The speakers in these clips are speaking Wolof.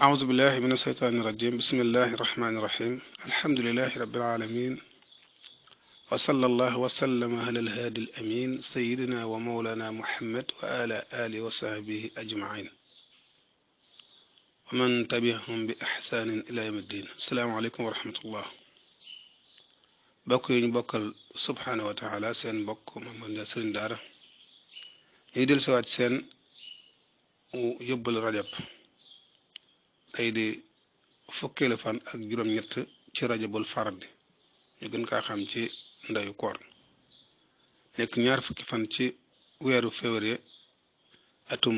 أعوذ بالله من الشيطان الرجيم بسم الله الرحمن الرحيم الحمد لله رب العالمين وصلى الله وسلم على الهادي الأمين سيدنا ومولانا محمد وعلى آله وصحبه أجمعين ومن تبعهم بإحسان إلى يوم الدين السلام عليكم ورحمة الله bokk yi ñu bokkal subhaanahu wa taala seen mbokk Mamadou Ndiaye Sëriñ Daara ñuy del siwaat seen yóbbal rajab tey di fukkeelu fan ak juróom-ñett ci rajabul fardi ñu gën kaa xam ci ndeyu koor nekk ñaar fukki fan ci weeru février atum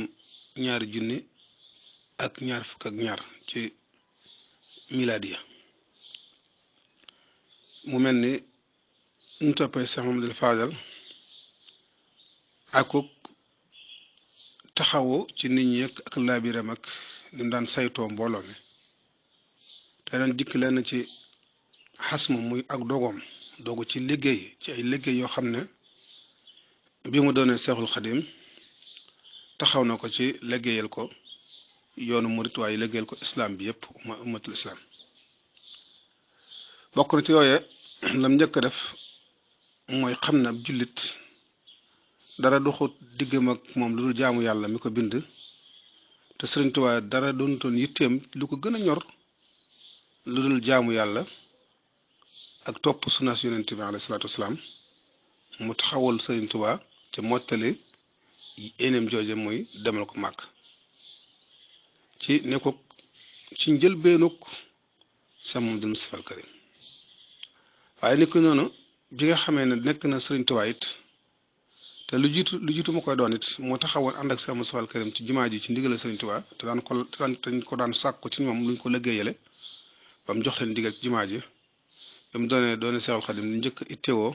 ñaari junni ak ñaar fukk ak ñaar ci miladiya mu mel ni ñu toppee Cheikh Mamadou Fadal akuk taxawu ci nit ñi ak laabiram ak ni mu daan saytoo mbooloo mi te daan dikk lenn ci xasma muy ak dogu ci liggéey ci ay liggéey yoo xam ne bi mu doonee Seexul Xadim taxaw na ko ci liggéeyal ko yoonu murit waaye liggéeyal ko islam bi yépp ummatul islam bokk na ci yooye lam njëkk a def mooy xam ne ab jullit dara doxut diggam ak moom lu dul jaamu yàlla mi ko bind te Sëriñ Tuubaa dara doonutoon yitteem lu ko gën a ñor lu dul jaamu yàlla ak topp sunnaas yonent bi alayhi salaatu wasalaam mu taxawal Sëriñ Tuubaa te mottali eneem jooje muy demal ko màgg ci ne ko ci njëlbeenuk Seex Mamadu Mustafaa al Karim waaye ni ko noonu bi nga xamee ne nekk na Sëriñ Tuubaa it te lu jiitu ma koy doon it moo taxawoon ànd ak Seex Mustafaa al Karim ci jumaa ji ci ndigal Sëriñ Tuubaa te dañ ko daan sàkku ci moom luñ ko liggéeyale ba mu jox leen ndigal ci jumaa ji ba mu doone Seexul Xadim lu njëkk ittewoo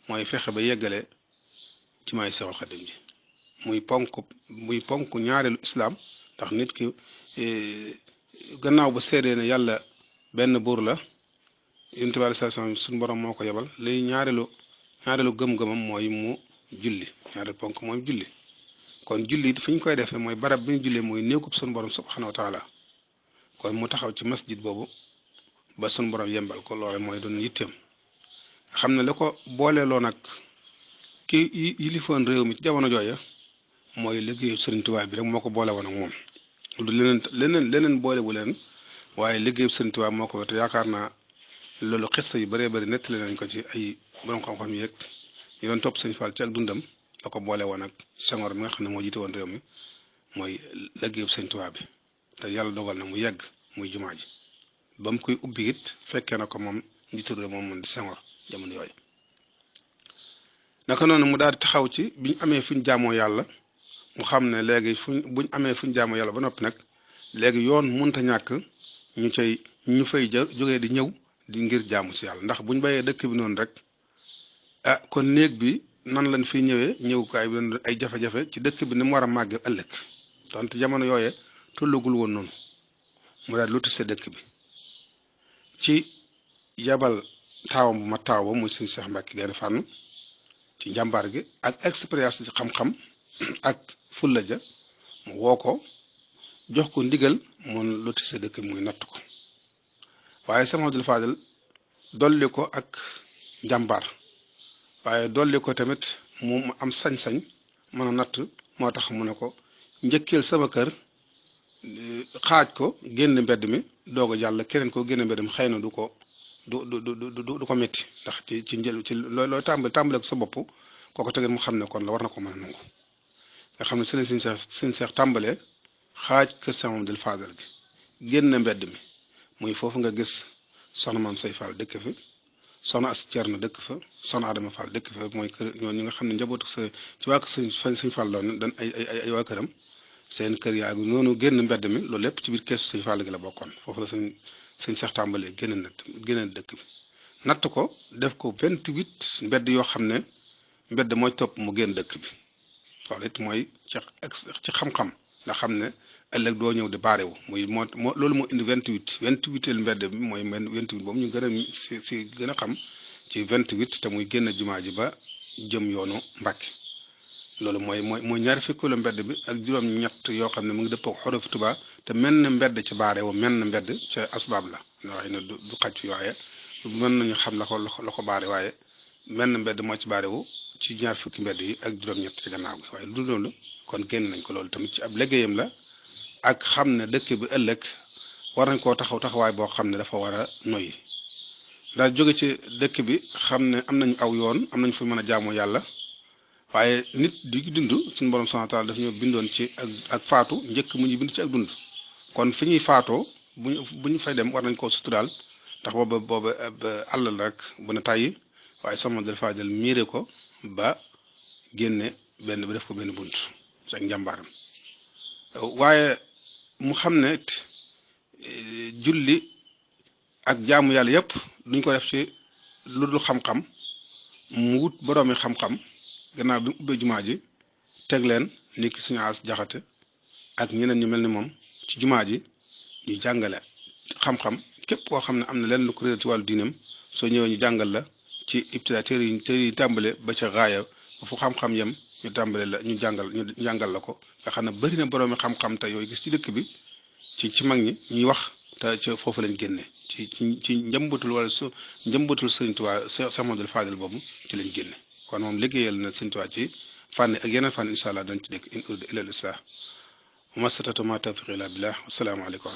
mooy fexe ba yeggale jumaay Seexul Xadim ji muy ponk ñaareelu islam ndax nit ki gannaaw ba seedee ne yàlla benn buur la Yonent bi sallallahu alayhi wasallam suñu borom moo ko yebal lay ñaareelu gëm-gëmam mooy mu julli ñaareelu ponk mooy julli kon julli fi ñu koy defee mooy barab bi ñu jullee mooy néegub suñu borom subhanahu wa taala kon mu taxaw ci masjid boobu ba suñu borom yembal ko loole mooy doon yitteem xam ne la ko booleeloo nag ki yilifoon réew mi ci jamono jooya mooy liggéeyu Sëriñ Tuubaa bi rek moo ko boole woon ak moom lu leneen boolewu leen waaye liggéeyu Sëriñ Tuubaa moo ko wete yaakaar naa loolu xissa yu bëree bëri nettali nañ ko ci ay borom xam-xam yeeg ñu doon topp Sëñ Fall ci ak dundam la ko boole woon ak Senghor mi nga xam ne moo jiite woon réew mi mooy liggéeyu Sëñ Tuubaa bi te yàlla dogal na mu yegg muy jumaa ji ba mu koy ubbi it fekkee na ko moom njiitu réew moom di Senghor jamono yooyu naka noonu mu daal di taxaw ci biñ amee fuñ jaamoo yàlla mu xam ne léegi buñ amee fuñ jaamoo yàlla ba noppi nag léegi yoon mënta ñàkk ñu fay jógee di ñëw di ngir jaamu si yàlla ndax buñ bàyyee dëkk bi noonu rek kon néeg bi nan lañ fiy ñëwee ñëwukaay bi ay jafe-jafe ci dëkk bi ni mu war a màgg ëllëg donte jamono yooye tollagul woon noonu mu daal lotissé dëkk bi ci yabal taawam bu ma taaw ba muy Sëñ Seex Mbàkke Gaynde Fatma ci njàmbaar gi ak expérience ci xam-xam ak fulla ja mu woo ko jox ko ndigal mun lotissé dëkk bi muy natt ko waaye Seex Mamadu Fadal dolli ko ak njàmbaar waaye dolli ko tamit mu am sañ-sañ mën a natt moo tax mu ne ko njëkkeel sama kër xaaj ko génn mbedd mi doog a jàll keneen ko génn mbedd mi xëy na du ko métti ndax ci looy tàmbale ko sa bopp kooko tegeen mu xam ne kon la war na ko mën a nangu nga xam ne Sëñ Seex tàmbalee xaaj kër Seex Mamadu Fadal gi génn mbedd mi muy foofu nga gis soxna Maam Say Fall dëkk fi soxna As Cerno dëkk fa soxna Adama Fall dëkk fa mooy kër ñi nga xam ne njabootu ci waa kër Sëñ Fall doon dan ay waa këram seen kër yaa ngi noonu génn mbedd mi loolu lépp ci biir keesu Sëñ Fall gi la bokkoon foofu la Sëñ Seex tàmbalee génn dëkk bi natt ko def ko 28 mbedd yoo xam ne mbedd mooy topp mu génn dëkk bi loolu it mooy ci xam-xam nga xam ne ëllëg doo ñëw di baarewu muy moo loolu moo indi 28 mbedd bi mooy 28 boobu ñu gën a si gën a xam ci 28 te muy génn jumaa ji ba jëm yoonu Mbàkke loolu mooy ñaari fukkeelu mbedd bi ak juróom-ñett yoo xam ne mu ngi dëppoo xorofu Tuubaa te menn mbedd ci baare wu menn mbedd ca asbaab la waaye ne du xaj fi waaye mën nañu xam la ko baare waaye menn mbedd moo ci baare wu ci ñaar fukki mbedd yi ak juróom-ñett ci gannaaw bi waaye lu loolu kon génn nañ ko loolu tamit ci ab liggéeyam la ak xam ne dëkk bi ëllëg war nañ koo taxawaay boo xam ne dafa war a noyyi daal jóge ci dëkk bi xam ne am nañ aw yoon am nañ fu mën a jaamoo yàlla waaye nit di dund suñu borom subhanahu wa ta'ala daf ñoo bindoon ci ak faatu njëkk mu ñu bind ci ak dund kon fi ñuy faatoo bu ñu fay dem war nañ koo suturaal ndax booba àll la rek bu na tàyyi waaye sama dafa jël miire ko ba génne benn bi def ko benn bunt ak njàmbaaram waaye mu xam ne julli ak jaamu yàlla yépp duñ ko def ci lu dul xam-xam mu wut boroomi xam-xam gannaaw bi mu ubbee jumaa ji teg leen ni ki suñu as jaxate ak ñeneen ñu mel ni moom ci jumaa ji ñu jàngale xam-xam képp koo xam ne am na leen lu ko réer ci wàllu diineem soo ñëwee ñu jàngal la ci ibtida téere yi tàmbale ba ca gaaya ba fu xam-xam yem ñu tàmbale la ñu jàngal la ko nga xam ne bari na boroomi xam-xam te yooyu gis ci dëkk bi ci mag ñi ñuy wax te ci foofu lañ génne ci njëmbatul wala njëmbatul Sëriñ Tuubaa Cheikh Ahmadul Fadil boobu ci lañ génne kon moom liggéeyal na Sëriñ Tuubaa ci fànn ak yeneen fànn incha allah dañ ci dégg in uriidu illa al-islaah wa mastata'tu ma tawfiqi illa billah wassalaamu aleykum